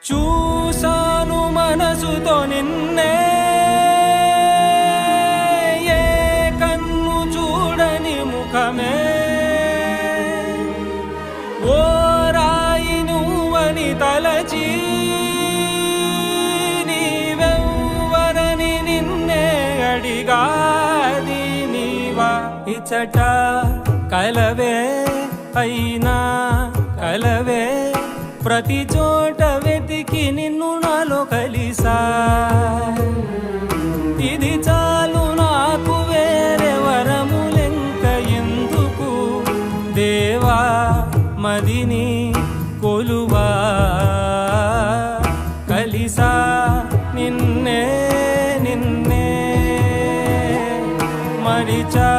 చూసాను మనసుతో నిన్నే, ఏ కన్ను చూడని ముఖమే, ఓ రాయి నువ్వని తలచి నీవెవ్వరని నిన్నే అడిగాది నీవా. ఇచట కలవే అయినా కలవే, ప్రతి చోట వెతికి నిన్ను నాలో కలిసా. ఇది చాలు నాకు, వేరే వరములెంక ఎందుకు, దేవా మదిని కొలువా. కలిసా నిన్నే నిన్నే మరిచా